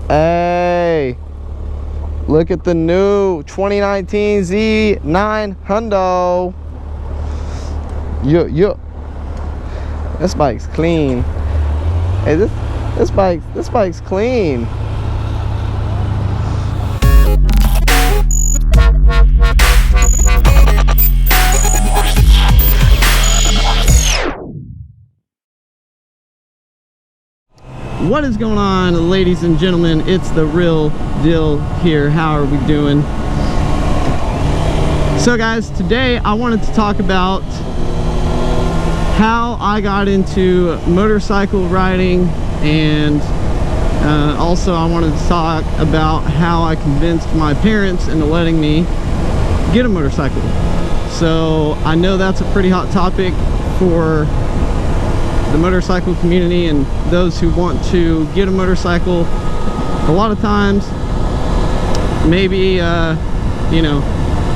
Hey, look at the new 2019 z900. Yo. This bike's clean. Hey, this bike's clean. What is going on, ladies and gentlemen? It's the real deal here. How are we doing? So guys, today I wanted to talk about how I got into motorcycle riding, and also I wanted to talk about how I convinced my parents into letting me get a motorcycle. So I know that's a pretty hot topic for the motorcycle community and those who want to get a motorcycle. A lot of times, maybe you know,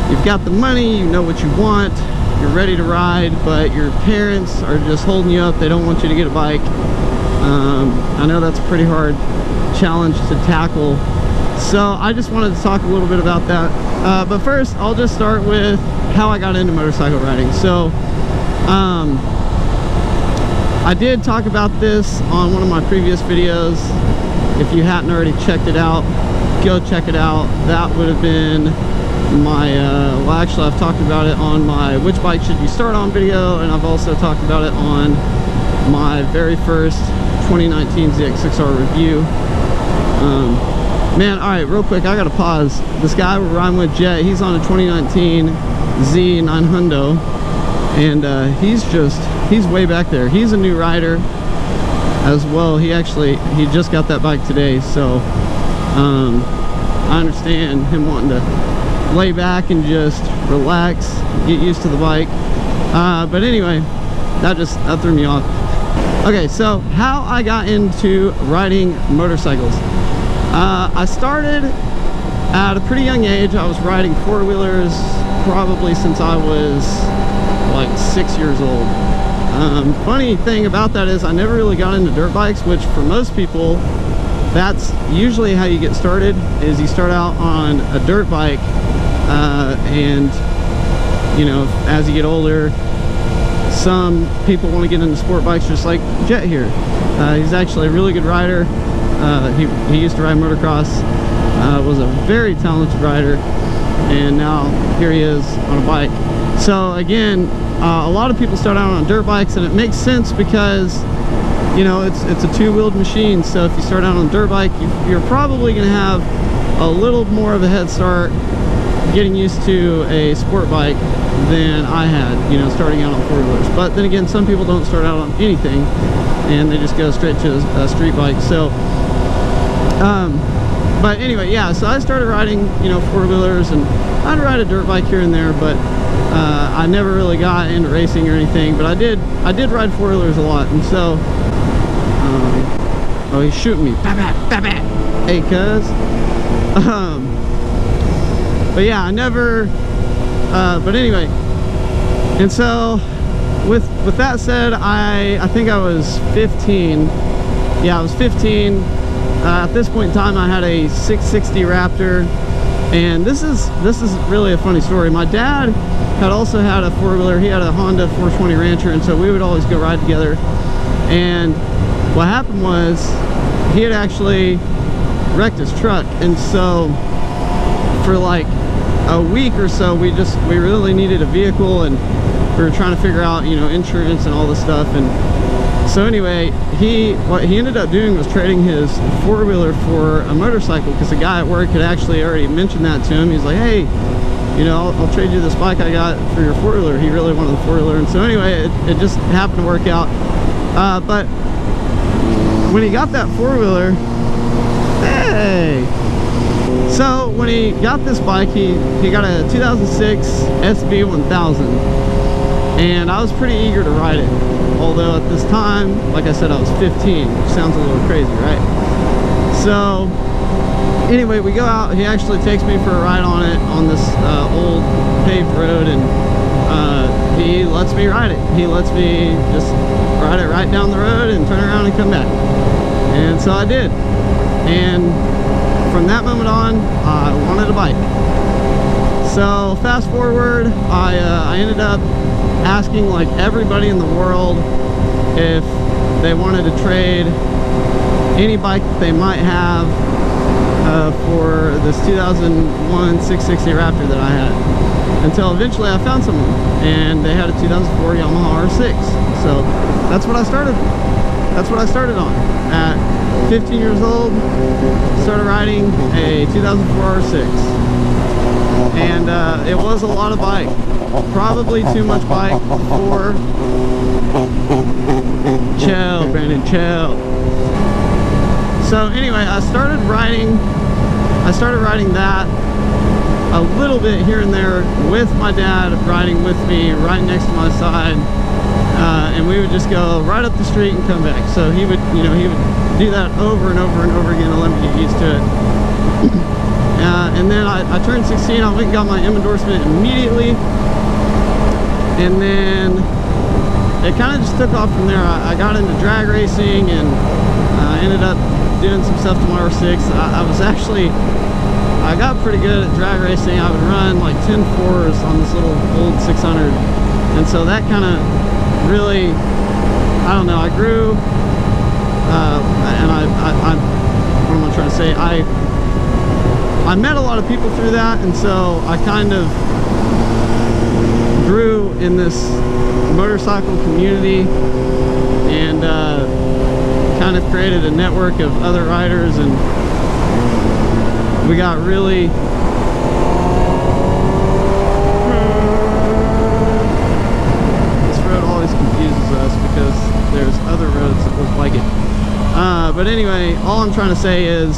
you've got the money, you know what you want, you're ready to ride, but your parents are just holding you up. They don't want you to get a bike. I know that's a pretty hard challenge to tackle, so I just wanted to talk a little bit about that. But first, I'll just start with how I got into motorcycle riding. So I did talk about this on one of my previous videos. If you hadn't already checked it out, go check it out. That would have been my, well actually I've talked about it on my which bike should you start on video, and I've also talked about it on my very first 2019 ZX6R review. Man, alright, real quick, I gotta pause. This guy we're riding with, Jet, he's on a 2019 Z900, and he's way back there. He's a new rider as well. He just got that bike today, so I understand him wanting to lay back and just relax, get used to the bike. But anyway, that threw me off. Okay, so how I got into riding motorcycles. I started at a pretty young age. I was riding four-wheelers probably since I was like 6 years old. Funny thing about that is I never really got into dirt bikes, which for most people, that's usually how you get started, is you start out on a dirt bike, and you know, as you get older, some people want to get into sport bikes just like Jet here. He's actually a really good rider. He used to ride motocross, was a very talented rider, and now here he is on a bike. So again, a lot of people start out on dirt bikes, and it makes sense because, you know, it's a two-wheeled machine. So if you start out on a dirt bike, you're probably going to have a little more of a head start getting used to a sport bike than I had, you know, starting out on four-wheelers. But then again, some people don't start out on anything, and they just go straight to a street bike. So but anyway, yeah, so I started riding, you know, four-wheelers, and I'd ride a dirt bike here and there, but I never really got into racing or anything. But I did ride four-wheelers a lot. And so oh, he's shooting me. Hey, cuz. But yeah, I never but anyway, and so with that said, I think I was 15. Yeah, I was 15. At this point in time, I had a 660 Raptor, and this is really a funny story. My dad had also had a four-wheeler. He had a Honda 420 Rancher, and so we would always go ride together. And what happened was, he had actually wrecked his truck, and so for like a week or so, we really needed a vehicle, and we were trying to figure out, you know, insurance and all this stuff. And so anyway, what he ended up doing was trading his four-wheeler for a motorcycle, because the guy at work had actually already mentioned that to him. He's like, hey, you know, I'll trade you this bike I got for your four-wheeler. He really wanted the four-wheeler. And so anyway, it just happened to work out. But when he got that four-wheeler, hey, so when he got this bike, he got a 2006 SB1000. And I was pretty eager to ride it, although at this time, like I said, I was 15, which sounds a little crazy, right? So anyway, we go out. He actually takes me for a ride on it on this old paved road, and he lets me ride it. He lets me just ride it right down the road and turn around and come back. And so I did. And from that moment on, I wanted a bike. So fast forward, I ended up asking like everybody in the world if they wanted to trade any bike that they might have for this 2001 660 Raptor that I had, until eventually I found someone and they had a 2004 Yamaha R6. So that's what I started on at 15 years old. Started riding a 2004 R6, and it was a lot of bike, probably too much bike for chill, Brandon, chill. So anyway, I started riding that a little bit here and there with my dad riding with me right next to my side, and we would just go right up the street and come back. So he would do that over and over and over again to let me get used to it. And then I turned 16. I went and got my M endorsement immediately, and then it kind of just took off from there. I got into drag racing and ended up doing some stuff to my R6. I got pretty good at drag racing. I would run like 10 4s on this little old 600, and so that kind of really, I don't know, I grew, and what am I trying to say? I met a lot of people through that, and so I kind of grew in this motorcycle community, and kind of created a network of other riders, and we got really this road always confuses us because there's other roads that look like it. But anyway, all I'm trying to say is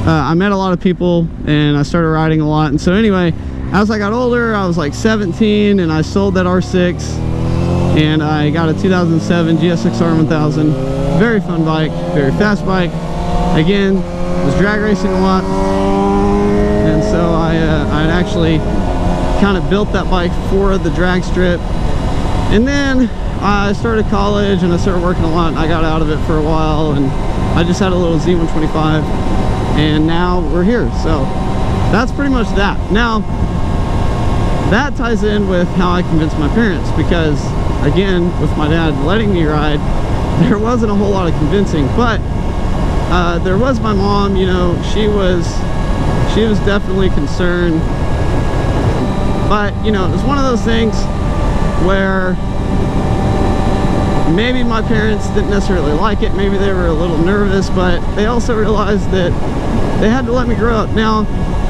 I met a lot of people and I started riding a lot. And so anyway, as I got older, I was like 17 and I sold that R6 and I got a 2007 GSX-R 1000. Very fun bike, very fast bike. Again, was drag racing a lot, and so I actually kind of built that bike for the drag strip. And then I started college and I started working a lot, and I got out of it for a while, and I just had a little Z125, and now we're here. So that's pretty much that. Now that ties in with how I convinced my parents, because again, with my dad letting me ride, there wasn't a whole lot of convincing, but there was my mom. You know, she was definitely concerned, but you know, it was one of those things where maybe my parents didn't necessarily like it, maybe they were a little nervous, but they also realized that they had to let me grow up. Now,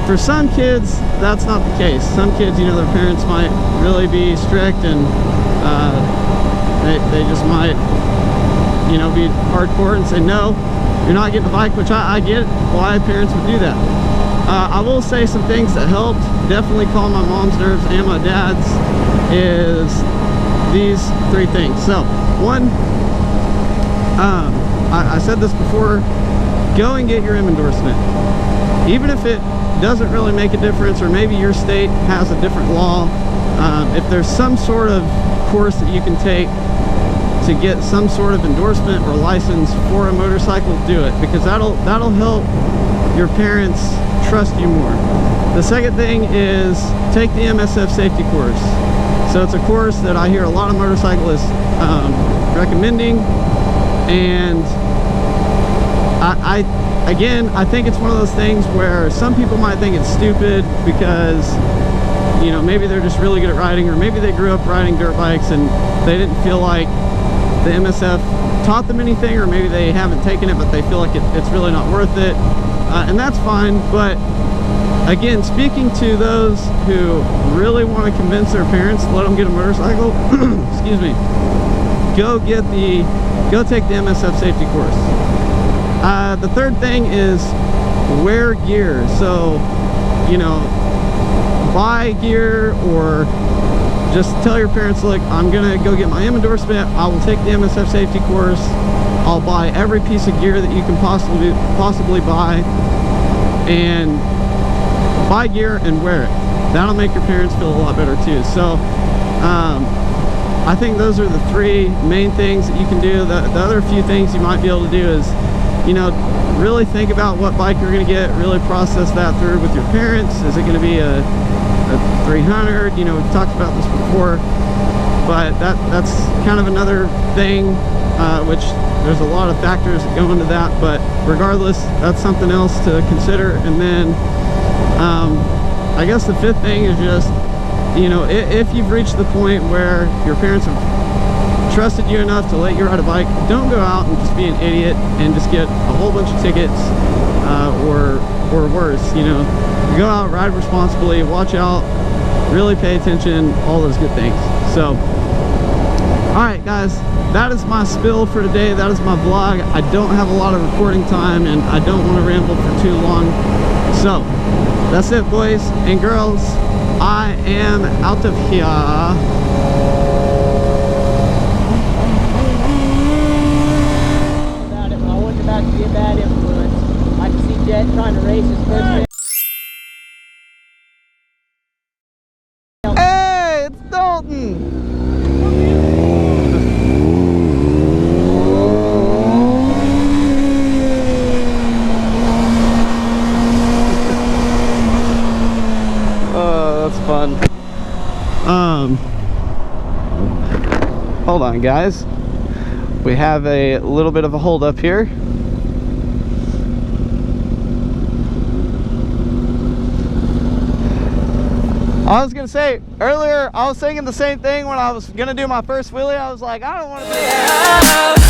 for some kids, that's not the case. Some kids, you know, their parents might really be strict, and they just might, you know, be hardcore and say, no, you're not getting a bike, which I get why parents would do that. I will say some things that helped definitely calm my mom's nerves and my dad's is these three things. So one, I said this before, go and get your M endorsement. Even if it doesn't really make a difference, or maybe your state has a different law, if there's some sort of course that you can take to get some sort of endorsement or license for a motorcycle, do it, because that'll help your parents trust you more. The second thing is take the MSF safety course. So it's a course that I hear a lot of motorcyclists recommending, and again, I think it's one of those things where some people might think it's stupid because, you know, maybe they're just really good at riding, or maybe they grew up riding dirt bikes and they didn't feel like the MSF taught them anything, or maybe they haven't taken it but they feel like it's really not worth it, and that's fine. But again, speaking to those who really want to convince their parents to let them get a motorcycle, excuse me, go take the MSF safety course. The third thing is wear gear. So, you know, buy gear, or just tell your parents, look, I'm gonna go get my M endorsement, I will take the MSF safety course, I'll buy every piece of gear that you can possibly buy, and buy gear and wear it. That'll make your parents feel a lot better too. So I think those are the three main things that you can do. The other few things you might be able to do is, you know, really think about what bike you're going to get, really process that through with your parents. Is it going to be a 300? You know, we've talked about this before, but that's kind of another thing, which there's a lot of factors that go into that, but regardless, that's something else to consider. And then I guess the fifth thing is just, you know, if you've reached the point where your parents have trusted you enough to let you ride a bike, don't go out and just be an idiot and just get a whole bunch of tickets, or worse. You know, go out, ride responsibly, watch out, really pay attention, all those good things. So, all right, guys, that is my spill for today. That is my vlog. I don't have a lot of recording time, and I don't want to ramble for too long. So, that's it, boys and girls. I am out of here. About it, I wasn't about to be a bad influence. I can see Jet trying to race his first man. Hey, it's Dalton. Oh, that's fun. Hold on, guys. We have a little bit of a hold up here. I was gonna say earlier, I was thinking the same thing when I was gonna do my first wheelie. I was like, I don't want to be